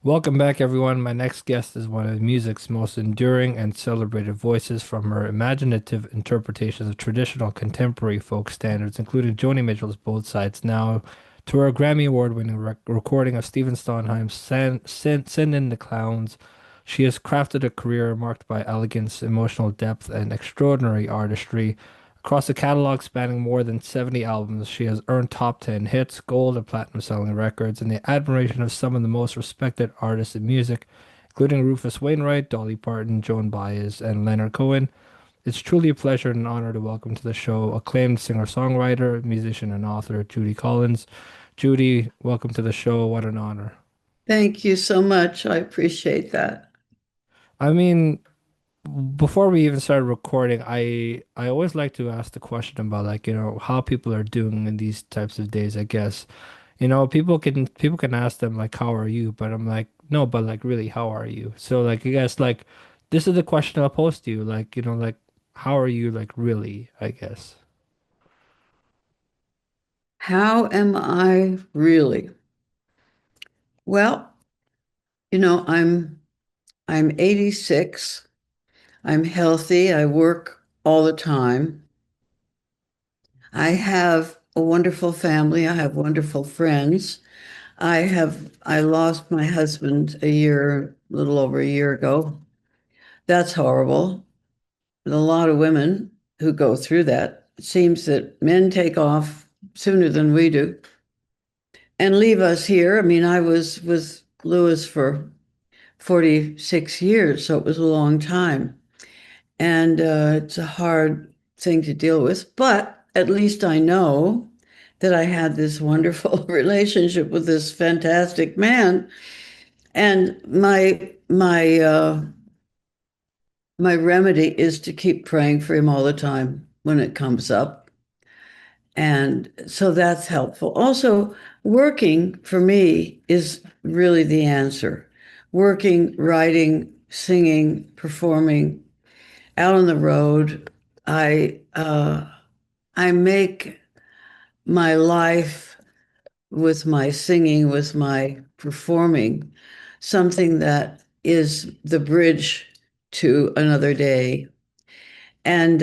Welcome back, everyone. My next guest is one of music's most enduring and celebrated voices from her imaginative interpretations of traditional contemporary folk standards, including Joni Mitchell's Both Sides Now, to her Grammy Award-winning recording of Stephen Sondheim's Send in the Clowns. She has crafted a career marked by elegance, emotional depth, and extraordinary artistry. Across a catalog spanning more than 70 albums, she has earned top 10 hits, gold and platinum selling records, and the admiration of some of the most respected artists in music, including Rufus Wainwright, Dolly Parton, Joan Baez, and Leonard Cohen. It's truly a pleasure and an honor to welcome to the show acclaimed singer-songwriter, musician, and author Judy Collins. Judy, welcome to the show. What an honor. Thank you so much. I appreciate that. I mean, before we even started recording, I always like to ask the question about how people are doing in these types of days, I guess. People can ask them like how are you? But I'm like, no, but like really, how are you? So like I guess like this is the question I'll pose to you, like how are you like really, I guess. How am I really? Well, I'm 86. I'm healthy. I work all the time. I have a wonderful family. I have wonderful friends. I lost my husband a little over a year ago. That's horrible. There's a lot of women who go through that. It seems that men take off sooner than we do and leave us here. I mean, I was with Lewis for 46 years, so it was a long time. And it's a hard thing to deal with, but at least I know that I had this wonderful relationship with this fantastic man. And my remedy is to keep praying for him all the time when it comes up. And so that's helpful. Also, working for me is really the answer. Working, writing, singing, performing, out on the road. I uh, I make my life with my singing, with my performing, something that is the bridge to another day. And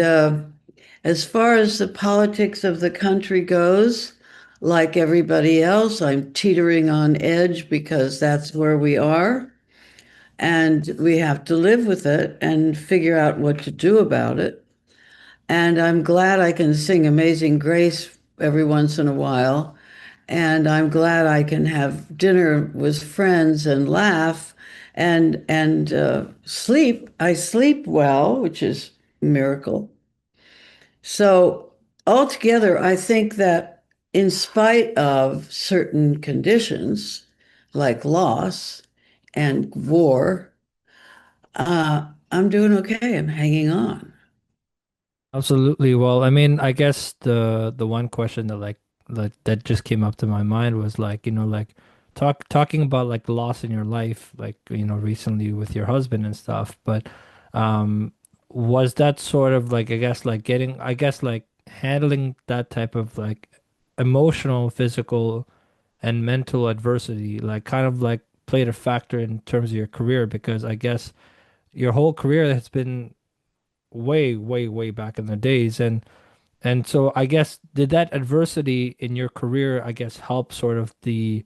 as far as the politics of the country goes, like everybody else, I'm teetering on edge because that's where we are. And we have to live with it and figure out what to do about it. And I'm glad I can sing Amazing Grace every once in a while. And I'm glad I can have dinner with friends and laugh and sleep. I sleep well, which is a miracle. So altogether, I think that in spite of certain conditions like loss and war, I'm doing okay. I'm hanging on. Absolutely. Well, I mean, I guess the one question that that just came up to my mind was like, like talking about like the loss in your life, like, recently with your husband and stuff. But was that sort of like I guess like handling that type of like emotional, physical, and mental adversity, like kind of like played a factor in terms of your career because I guess your whole career has been way, way, way back in the days. And so I guess did that adversity in your career, I guess, help sort of the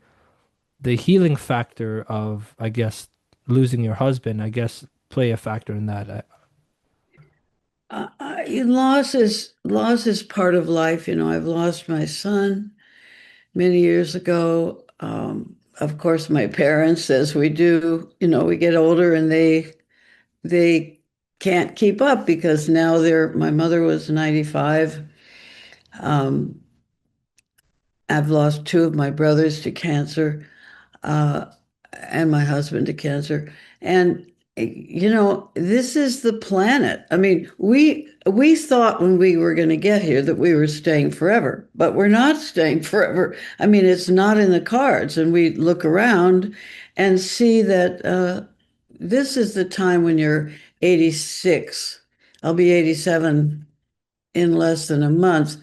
healing factor of, I guess, losing your husband, I guess, play a factor in that. Loss is part of life. I've lost my son many years ago. Of course, my parents, as we do, we get older and they can't keep up because now my mother was 95. Um, I've lost two of my brothers to cancer, uh, and my husband to cancer. And this is the planet. I mean, we thought when we were going to get here that we were staying forever, but we're not staying forever. I mean, it's not in the cards. And we look around and see that this is the time when you're 86. I'll be 87 in less than a month.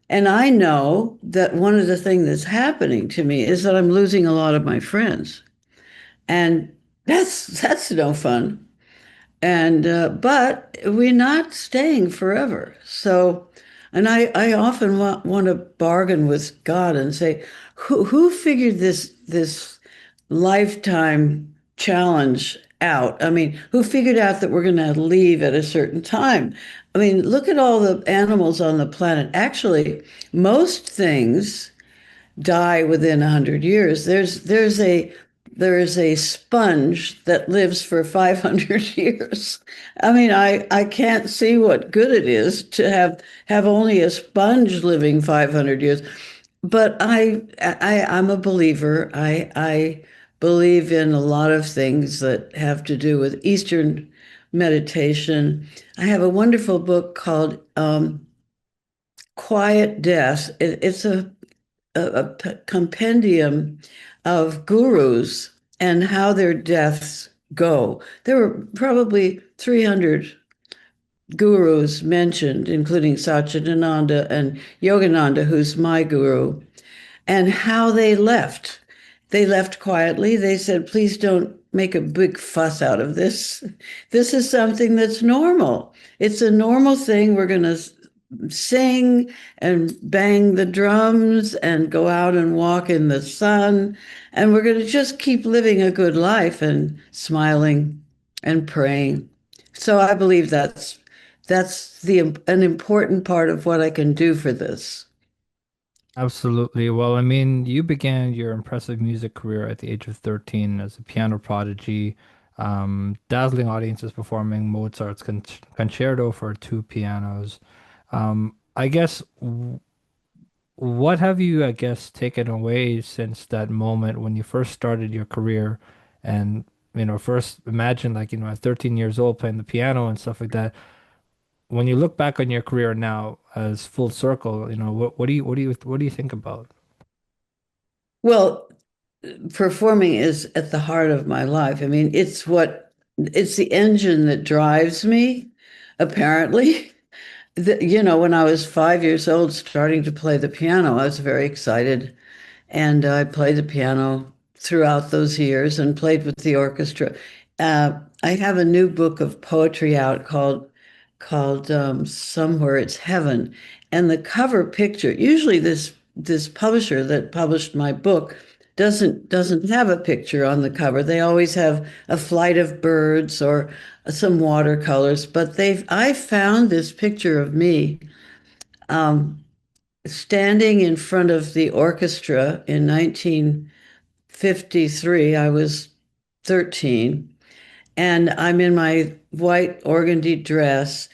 And I know that one of the things that's happening to me is that I'm losing a lot of my friends. And that's no fun. And but we're not staying forever. So, and I often want to bargain with God and say, who figured this lifetime challenge out? I mean, who figured out that we're going to leave at a certain time? I mean, look at all the animals on the planet. Actually, most things die within 100 years. There is a sponge that lives for 500 years. I mean, I can't see what good it is to have only a sponge living 500 years. But I'm a believer. I believe in a lot of things that have to do with Eastern meditation. I have a wonderful book called Quiet Death. It's a compendium of gurus and how their deaths go. There were probably 300 gurus mentioned, including Satchidananda and Yogananda, who's my guru, and how they left. They left quietly. They said, please don't make a big fuss out of this. This is something that's normal. It's a normal thing. We're going to sing and bang the drums and go out and walk in the sun. And we're going to just keep living a good life and smiling and praying. So I believe that's the an important part of what I can do for this. Absolutely. Well, I mean, you began your impressive music career at the age of 13 as a piano prodigy, dazzling audiences performing Mozart's concerto for two pianos. I guess what have you, I guess, taken away since that moment when you first started your career and, first imagine like, at 13 years old playing the piano and stuff like that. When you look back on your career now as full circle, what do you think about? Well, performing is at the heart of my life. I mean, it's the engine that drives me, apparently. When I was 5 years old, starting to play the piano, I was very excited. And I played the piano throughout those years and played with the orchestra. I have a new book of poetry out called Somewhere It's Heaven. And the cover picture, usually this publisher that published my book doesn't have a picture on the cover. They always have a flight of birds or some watercolors, but I found this picture of me um, standing in front of the orchestra in 1953. I was 13, and I'm in my white organdy dress,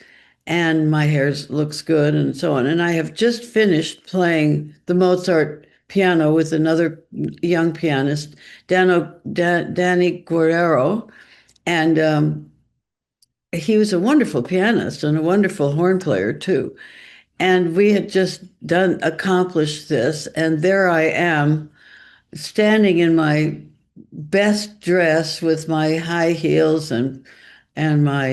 and my hair looks good, and so on. And I have just finished playing the Mozart piano with another young pianist, Danny Guerrero, and he was a wonderful pianist and a wonderful horn player too. And we had just accomplished this, and there I am standing in my best dress with my high heels and my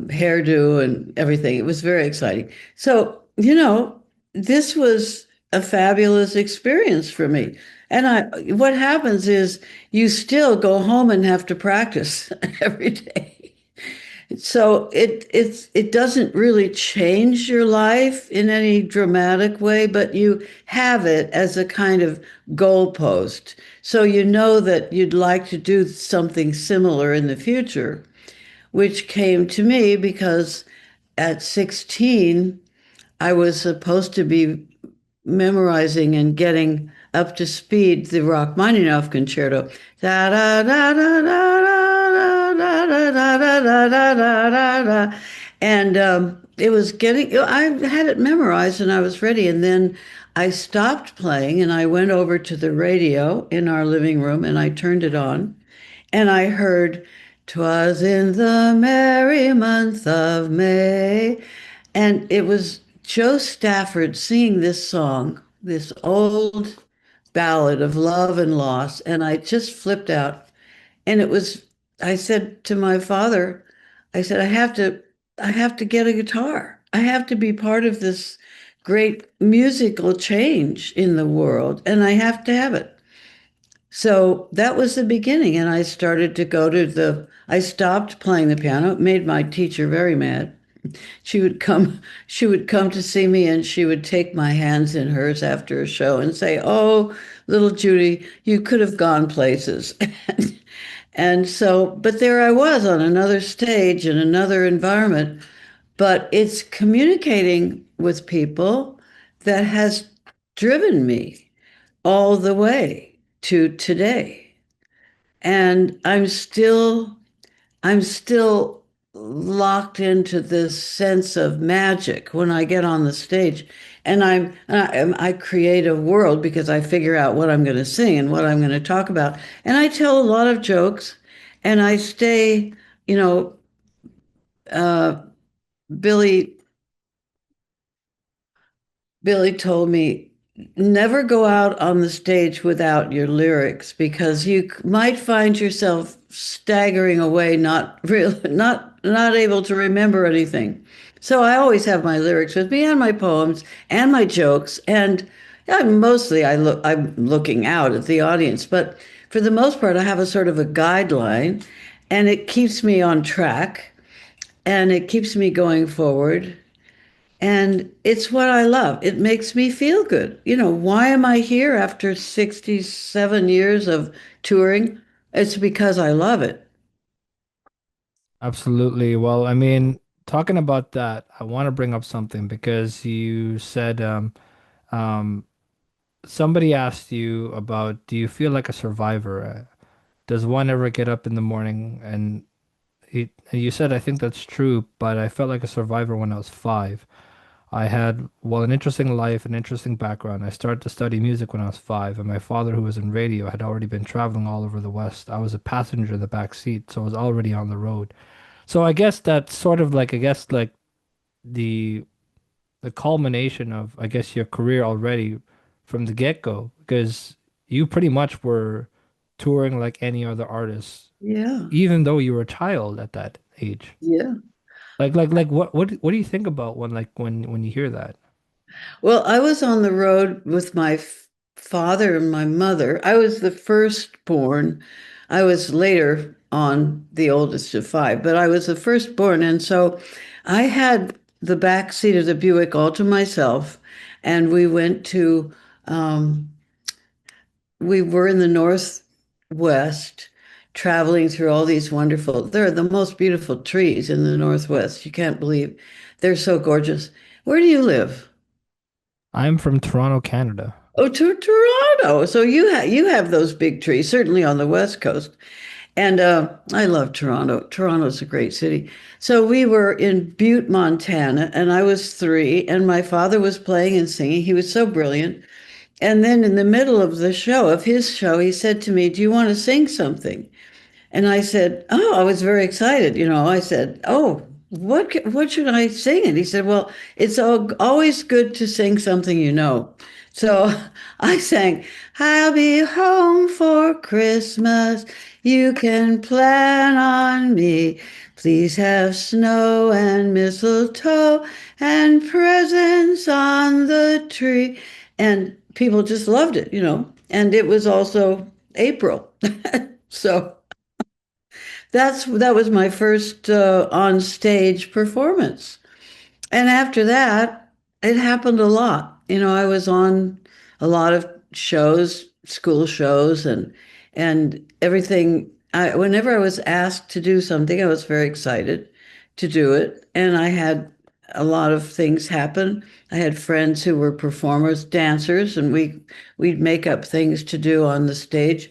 hairdo and everything. It was very exciting. So, this was a fabulous experience for me. And what happens is you still go home and have to practice every day. So it doesn't really change your life in any dramatic way, but you have it as a kind of goalpost. So you know that you'd like to do something similar in the future, which came to me because at 16, I was supposed to be memorizing and getting up to speed the Rachmaninoff concerto. Da da da da da da da da da da da da da da. And it was getting, I had it memorized and I was ready. And then I stopped playing and I went over to the radio in our living room and I turned it on and I heard, "'Twas in the merry month of May." And it was Joe Stafford singing this song, this old ballad of love and loss. And I just flipped out. And I said to my father, I said, I have to get a guitar. I have to be part of this great musical change in the world, and I have to have it. So that was the beginning. And I started to go to I stopped playing the piano. It made my teacher very mad. She would come, she would come to see me and she would take my hands in hers after a show and say, "Oh, little Judy, you could have gone places." And so, but there I was on another stage in another environment. But it's communicating with people that has driven me all the way to today. And I'm still locked into this sense of magic when I get on the stage. And I create a world because I figure out what I'm going to sing and what I'm going to talk about. And I tell a lot of jokes and I stay, you know, uh, Billy Billy told me never go out on the stage without your lyrics because you might find yourself staggering away, not real, not able to remember anything. So I always have my lyrics with me and my poems and my jokes, and mostly I'm looking out at the audience, but for the most part, I have a sort of a guideline, and it keeps me on track and it keeps me going forward. And it's what I love. It makes me feel good. Why am I here after 67 years of touring? It's because I love it. Absolutely. Well, I mean, talking about that, I want to bring up something because you said um, somebody asked you about, do you feel like a survivor? Does one ever get up in the morning and you said, I think that's true, but I felt like a survivor when I was 5. I had, well, an interesting life, an interesting background. I started to study music when I was 5, and my father, who was in radio, had already been traveling all over the West. I was a passenger in the back seat, so I was already on the road. So I guess that's sort of like, I guess like the the culmination of, I guess, your career already from the get-go, because you pretty much were touring like any other artist, Yeah. even though you were a child at that age. Yeah. Like what do you think about when you hear that? Well, I was on the road with my father and my mother. I was the firstborn. I was later on the oldest of five, but I was the firstborn. And so I had the back seat of the Buick all to myself. And um, we were in the Northwest traveling through all these there are the most beautiful trees in the Northwest. You can't believe they're so gorgeous. Where do you live? I'm from Toronto, Canada. Oh, to Toronto. So you have those big trees, certainly on the West Coast. And I love Toronto. Toronto's a great city. So we were in Butte, Montana, and I was 3, and my father was playing and singing. He was so brilliant. And then in the middle of his show, he said to me, "Do you want to sing something?" And I said, "Oh," I was very excited. I said, "Oh, what should I sing?" And he said, "Well, it's always good to sing something you know." So I sang, "I'll be home for Christmas. You can plan on me. Please have snow and mistletoe and presents on the tree." And people just loved it. And it was also April. So that was my first on stage performance. And after that, it happened a lot. I was on a lot of shows, school shows, and everything. Whenever I was asked to do something, I was very excited to do it. And I had a lot of things happen. I had friends who were performers, dancers, and we'd make up things to do on the stage.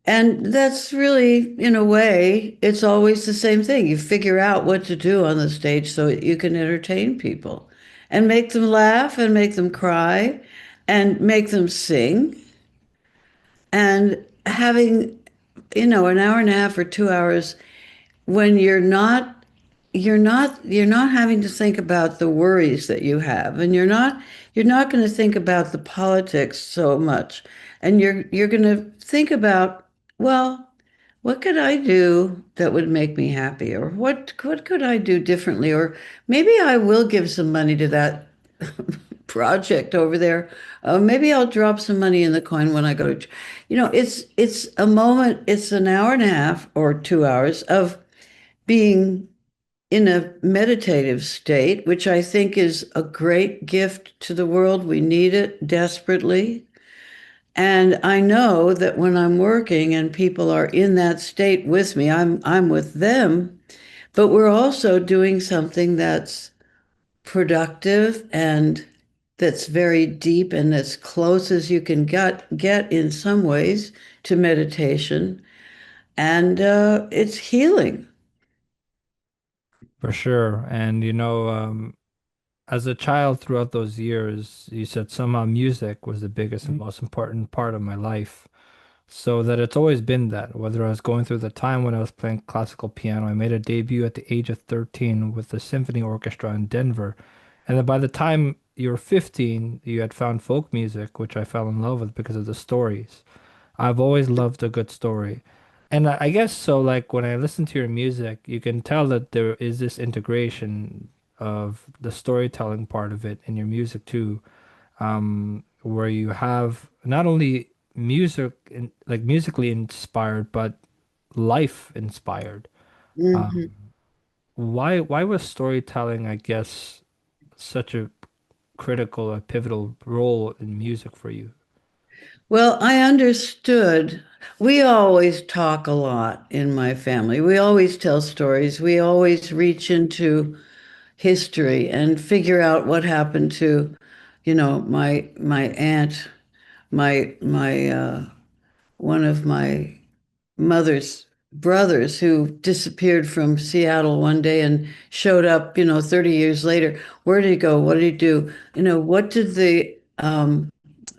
And that's really, in a way, it's always the same thing. You figure out what to do on the stage so you can entertain people and make them laugh and make them cry and make them sing. And having, an hour and a half or 2 hours when you're not having to think about the worries that you have, and you're not going to think about the politics so much, and you're going to think about, well, what could I do that would make me happy, or what could I do differently, or maybe I will give some money to that project over there. Maybe I'll drop some money in the coin when I go to, it's a moment, it's an hour and a half or 2 hours of being in a meditative state, which I think is a great gift to the world. We need it desperately. And I know that when I'm working and people are in that state with me, I'm with them, but we're also doing something that's productive and that's very deep and as close as you can get in some ways to meditation. And it's healing. For sure. And as a child throughout those years, you said somehow music was the biggest and most important part of my life. So that it's always been that, whether I was going through the time when I was playing classical piano. I made a debut at the age of 13 with the symphony orchestra in Denver. And then by the time you were 15, you had found folk music, which I fell in love with because of the stories. I've always loved a good story. And I guess so, like when I listen to your music, you can tell that there is this integration of the storytelling part of it in your music too, where you have not only like musically inspired, but life inspired. Mhm. Um, why was storytelling, I guess, such a critical, a pivotal role in music for you? Well, I understood. We always talk a lot in my family. We always tell stories. We always reach into history and figure out what happened to, my aunt, my one of my mother's brothers who disappeared from Seattle one day and showed up, 30 years later. Where did he go? What did he do? What did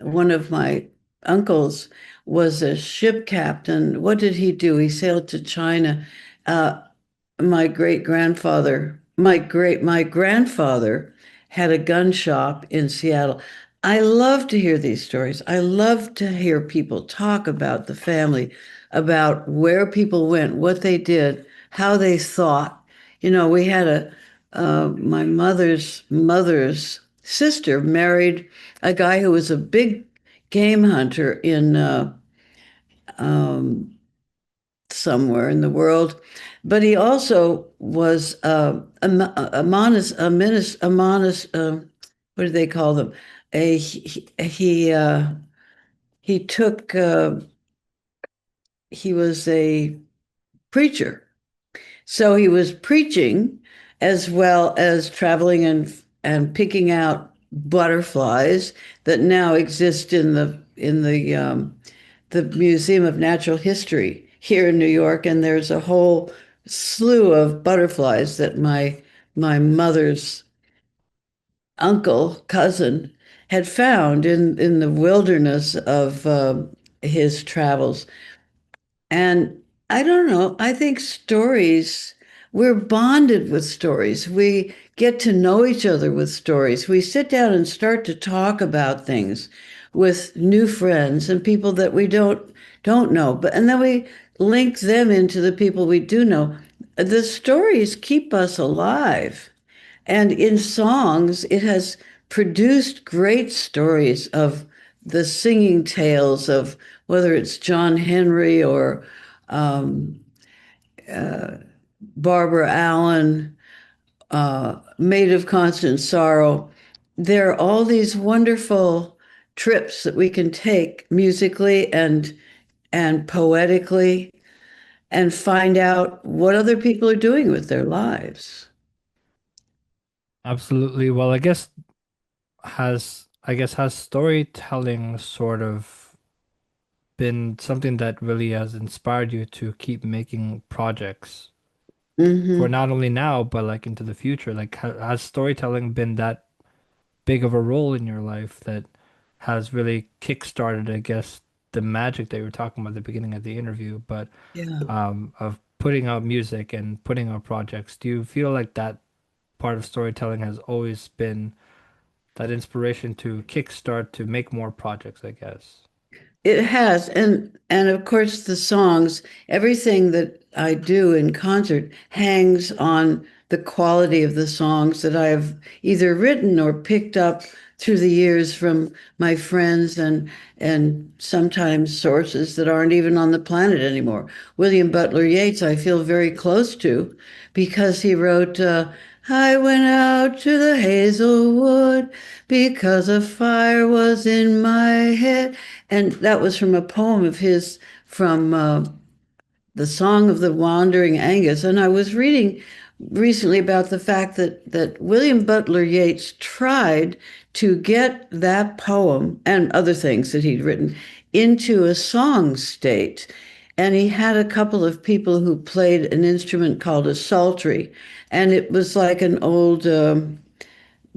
one of my uncles was a ship captain. What did he do? He sailed to China. Uh, my grandfather had a gun shop in Seattle. I love to hear these stories. I love to hear people talk about the family, about where people went, what they did, how they thought. We had my mother's sister married a guy who was a big game hunter in um, somewhere in the world, but he also was a monist, a monist. What do they call them? He took. He was a preacher, so he was preaching as well as traveling and picking out butterflies that now exist in the Museum of Natural History here in New York, and there's a whole slew of butterflies that my mother's cousin, had found in the wilderness of his travels. And I don't know, I think stories, we're bonded with stories. We get to know each other with stories. We sit down and start to talk about things with new friends and people that we don't know. And then we link them into the people we do know. The stories keep us alive. And in songs, it has produced great stories of the singing tales of whether it's John Henry or um, Barbara Allen, Maid of Constant Sorrow. There are all these wonderful trips that we can take musically and poetically and find out what other people are doing with their lives. Absolutely. Well, has storytelling sort of been something that really has inspired you to keep making projects for Hmm. not only now, but like into the future? Like, has storytelling been that big of a role in your life that has really kickstarted, I guess, the magic that you were talking about at the beginning of the interview, but Yeah. of putting out music and putting out projects? Do you feel like that part of storytelling has always been that inspiration to kickstart to make more projects, I guess? It has, and of course the songs, everything that I do in concert hangs on the quality of the songs that I've either written or picked up through the years from my friends and sometimes sources that aren't even on the planet anymore. William Butler Yeats, I feel very close to because he wrote, I went out to the hazelwood because a fire was in my head. And that was from a poem of his from the Song of the Wandering Angus. And I was reading recently about the fact that William Butler Yeats tried to get that poem and other things that he'd written into a song state. And he had a couple of people who played an instrument called a psaltery. And it was like an old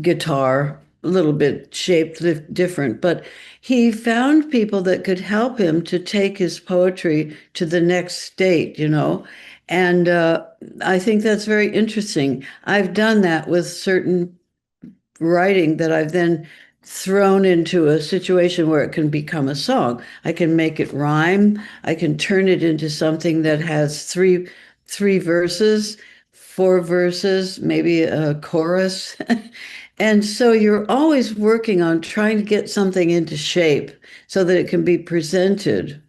guitar, a little bit shaped different, but he found people that could help him to take his poetry to the next state, you know. And I think that's very interesting. I've done that with certain writing that I've then thrown into a situation where it can become a song. I can make it rhyme. I can turn it into something that has three verses, four verses, maybe a chorus. And so you're always working on trying to get something into shape so that it can be presented.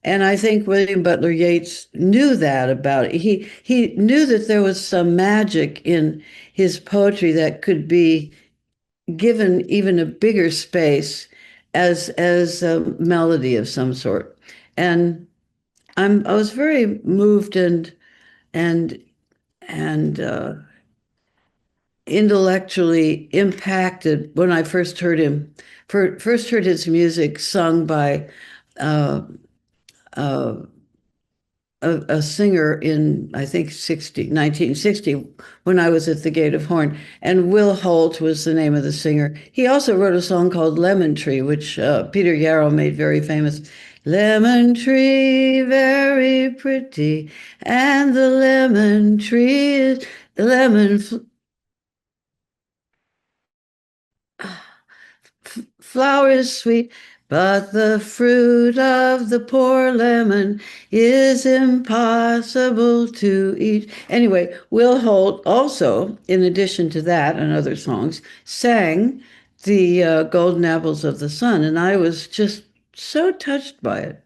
And I think William Butler Yeats knew that about it. He knew that there was some magic in his poetry that could be given even a bigger space as a melody of some sort. And I was very moved and and intellectually impacted when I first heard him. First heard his music sung by uh, uh, a singer in, I think, 1960, when I was at the Gate of Horn. And Will Holt was the name of the singer. He also wrote a song called Lemon Tree, which Peter Yarrow made very famous. Lemon tree, very pretty, and the lemon tree is lemon flower is sweet, but the fruit of the poor lemon is impossible to eat. Anyway, Will Holt also, in addition to that and other songs, sang the Golden Apples of the Sun, and I was just so touched by it.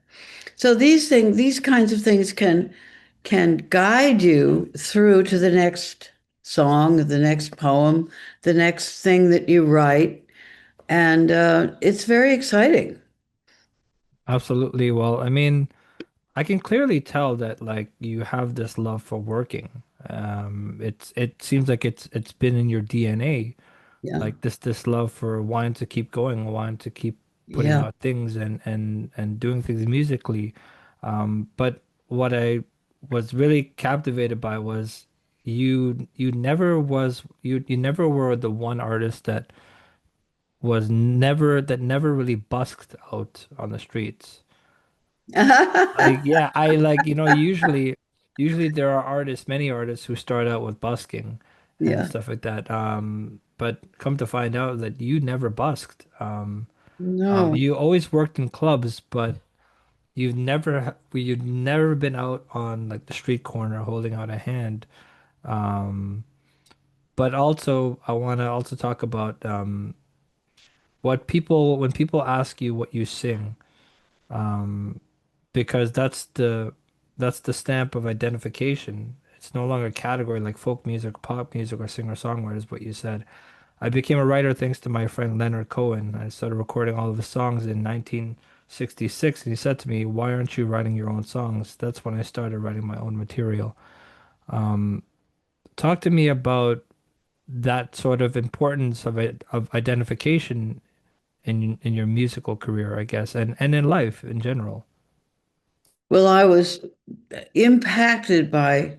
So these kinds of things can guide you through to the next song, the next poem, the next thing that you write, and it's very exciting. Absolutely. Well, I mean, I can clearly tell that like you have this love for working. It seems like it's been in your DNA, Yeah, like this love for wanting to keep going, wanting to keep putting yeah. out things and doing things musically. But what I was really captivated by was you never were the one artist that never really busked out on the streets. Like, yeah, I like, usually there are artists, many artists who start out with busking and Yeah. stuff like that. But come to find out that you never busked. No. You always worked in clubs, but you've never been out on like the street corner holding out a hand. Um, but also I want to also talk about when people ask you what you sing. Um, because that's the stamp of identification. It's no longer a category like folk music, pop music, or singer-songwriters, what you said. I became a writer thanks to my friend Leonard Cohen. I started recording all of his songs in 1966, and he said to me, "Why aren't you writing your own songs?" That's when I started writing my own material. Um, Talk to me about that sort of importance of identification in your musical career, I guess, and in life in general. Well, I was impacted by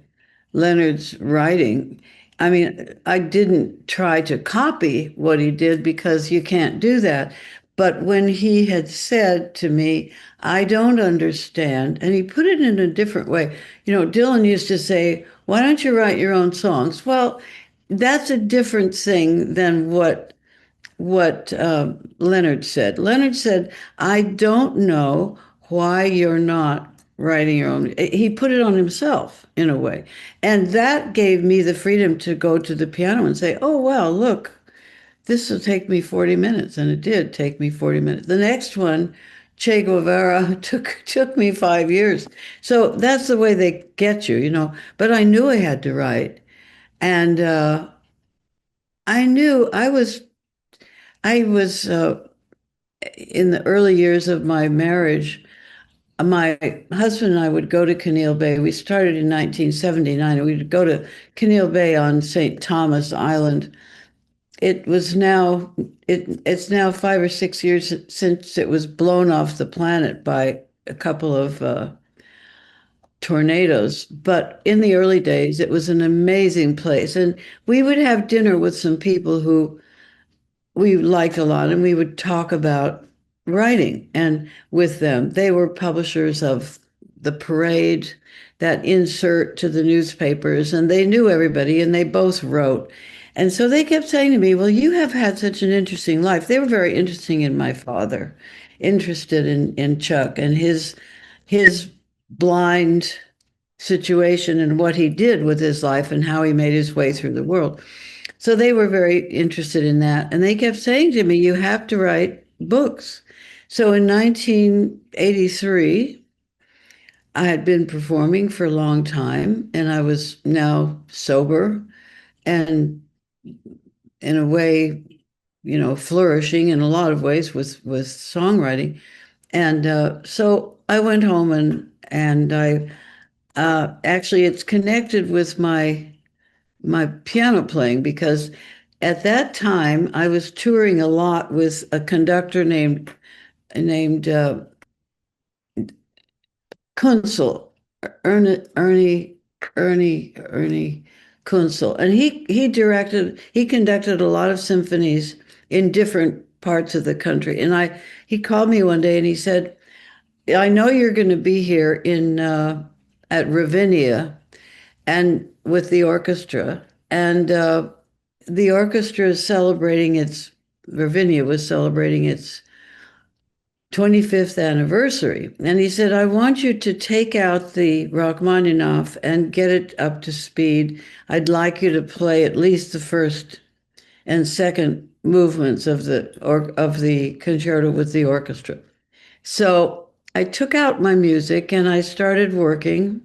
Leonard's writing. I mean, I didn't try to copy what he did because you can't do that. But when he had said to me, I don't understand, and he put it in a different way. You know, Dylan used to say, why don't you write your own songs? Well, that's a different thing than what Leonard said. Leonard said, I don't know why you're not writing your own. He put it on himself in a way. And that gave me the freedom to go to the piano and say, oh, well, look, this will take me 40 minutes. And it did take me 40 minutes. The next one, Che Guevara, took me 5 years. So that's the way they get you, you know. But I knew I had to write. And I knew I was in the early years of my marriage, my husband and I would go to Canil Bay. We started in 1979, and we'd go to Canil Bay on St. Thomas Island. It's now 5 or 6 years since it was blown off the planet by a couple of tornadoes. But in the early days, it was an amazing place, and we would have dinner with some people who we liked a lot, and we would talk about writing and with them. They were publishers of The Parade, that insert to the newspapers, and they knew everybody, and they both wrote. And so they kept saying to me, well, you have had such an interesting life. They were very interesting in my father, interested in Chuck and his blind situation and what he did with his life and how he made his way through the world. So they were very interested in that. And they kept saying to me, you have to write books. So in 1983, I had been performing for a long time, and I was now sober and in a way, you know, flourishing in a lot of ways with songwriting. And so I went home and I actually it's connected with my piano playing because at that time I was touring a lot with a conductor named Kunzel, Ernie Kunzel, and he conducted a lot of symphonies in different parts of the country. And he called me one day and he said, "I know you're going to be here in at Ravinia and with the orchestra, and the orchestra is celebrating its Ravinia was celebrating its 25th anniversary." And he said, I want you to take out the Rachmaninoff and get it up to speed. I'd like you to play at least the first and second movements of the concerto with the orchestra. So I took out my music and I started working.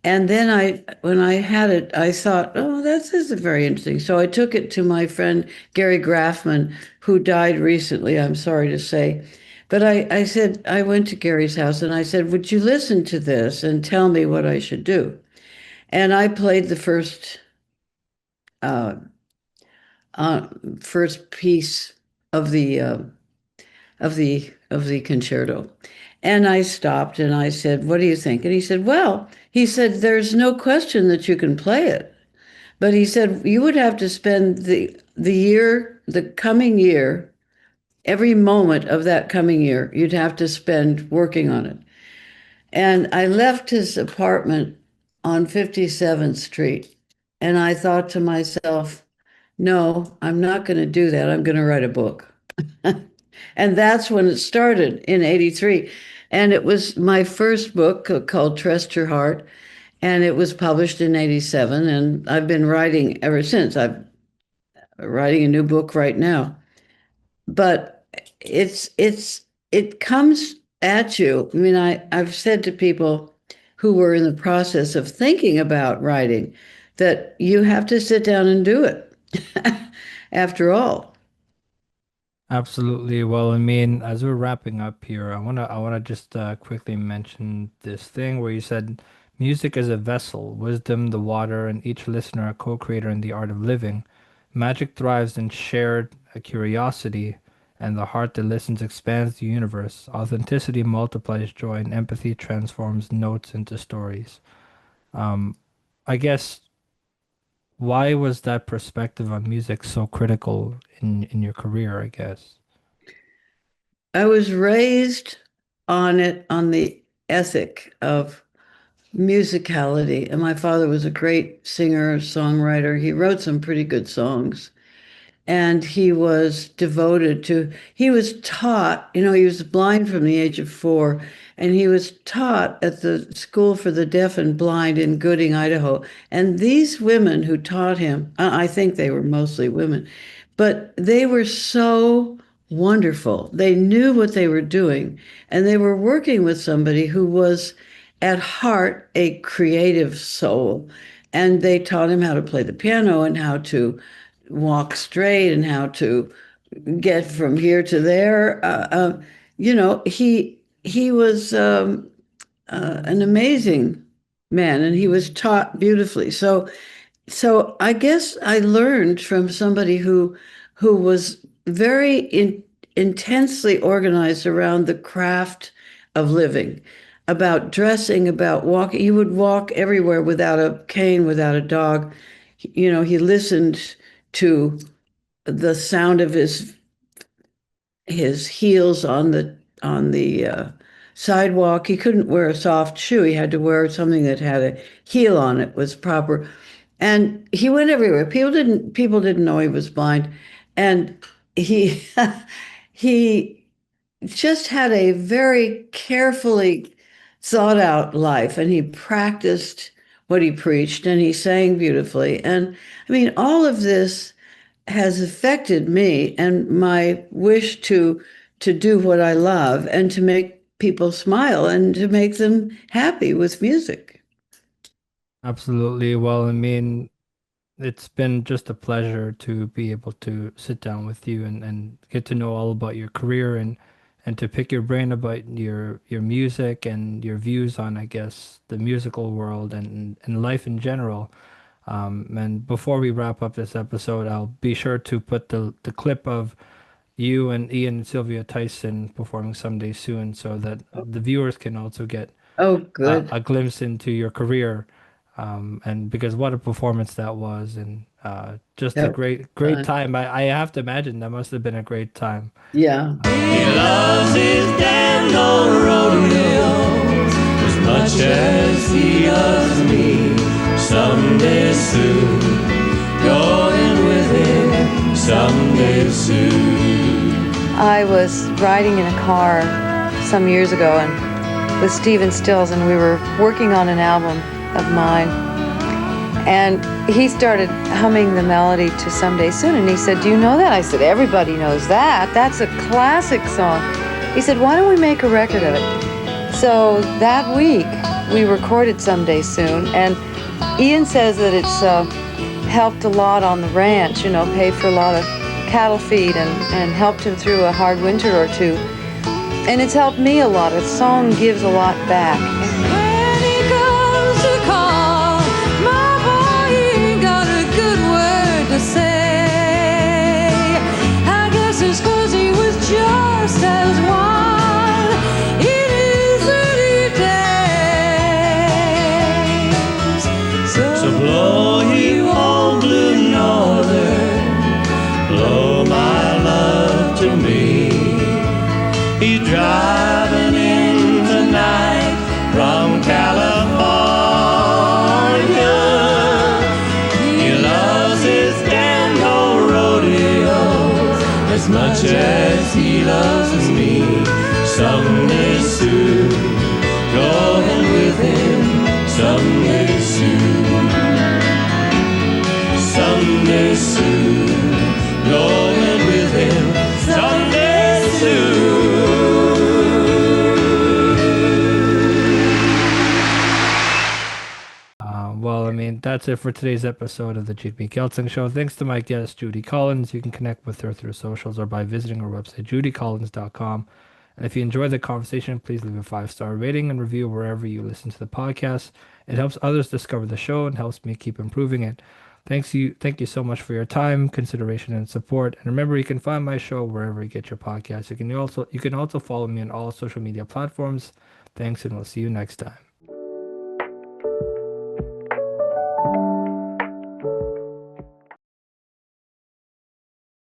And then when I had it, I thought, oh, this is very interesting. So I took it to my friend Gary Graffman, who died recently, I'm sorry to say. But I said, I went to Gary's house and I said, would you listen to this and tell me what I should do? And I played the uh, first piece of the concerto. And I stopped and I said, what do you think? And he said, well, he said, there's no question that you can play it. But he said, you would have to spend the coming year, every moment of that coming year, you'd have to spend working on it. And I left his apartment on 57th Street. And I thought to myself, no, I'm not going to do that. I'm going to write a book. And that's when it started in 83. And it was my first book called Trust Your Heart. And it was published in 87. And I've been writing ever since. I'm writing a new book right now. But it comes at you. I mean, I've said to people who were in the process of thinking about writing that you have to sit down and do it after all. Absolutely. Well, I mean, as we're wrapping up here, I wanna just quickly mention this thing where you said music is a vessel, wisdom the water, and each listener a co-creator in the art of living. Magic thrives in shared curiosity, and the heart that listens expands the universe. Authenticity multiplies joy, and empathy transforms notes into stories. Um, I guess why was that perspective on music so critical in your career, I guess? I was raised on the ethic of musicality. And my father was a great singer, songwriter. He wrote some pretty good songs. And he was taught, you know, he was blind from the age of 4. and he was taught at the School for the Deaf and Blind in Gooding, Idaho. And these women who taught him, I think they were mostly women, but they were so wonderful. They knew what they were doing, and they were working with somebody who was at heart a creative soul. And they taught him how to play the piano and how to walk straight and how to get from here to there. He was an amazing man, and he was taught beautifully. So I guess I learned from somebody who was very intensely organized around the craft of living, about dressing, about walking. He would walk everywhere without a cane, without a dog. He listened to the sound of his heels on the sidewalk. He couldn't wear a soft shoe. He had to wear something that had a heel on it, was proper. And he went everywhere. People didn't know he was blind. And he he just had a very carefully thought out life, and he practiced what he preached, and he sang beautifully. And I mean, all of this has affected me and my wish to do what I love and to make people smile and to make them happy with music. Absolutely. Well, I mean, it's been just a pleasure to be able to sit down with you and get to know all about your career and to pick your brain about your music and your views on, I guess, the musical world and life in general. And before we wrap up this episode, I'll be sure to put the clip of you and Ian and Sylvia Tyson performing Someday Soon so that the viewers can also get Oh, good. a glimpse into your career. And because what a performance that was, and just a That great fun. time. I have to imagine that must have been a great time. Yeah. He loves his damn old rodeo as much as he loves me. Someday soon, going with him. Someday soon. I was riding in a car some years ago and with Stephen Stills, and we were working on an album of mine. And he started humming the melody to Someday Soon, and he said, "Do you know that?" I said, "Everybody knows that. That's a classic song." He said, "Why don't we make a record of it?" So that week, we recorded Someday Soon, and Ian says that it's helped a lot on the ranch, paid for a lot of cattle feed and helped him through a hard winter or two. And it's helped me a lot. The song gives a lot back. When he comes to call, my boy, he ain't got a good word to say. I guess it's 'cause he was just as one in his early days. So blow, you old blue northern, blow my love to me. He's driving in tonight from California. He loves his damn old rodeo as much as he loves me. Someday soon, going with him. Someday soon. Someday soon, going with him. Someday soon. Well, I mean, that's it for today's episode of the Jigme Kelsang Show. Thanks to my guest, Judy Collins. You can connect with her through socials or by visiting her website, judycollins.com. And if you enjoyed the conversation, please leave a 5-star rating and review wherever you listen to the podcast. It helps others discover the show and helps me keep improving it. Thank you so much for your time, consideration, and support. And remember, you can find my show wherever you get your podcasts. You can also follow me on all social media platforms. Thanks, and we'll see you next time.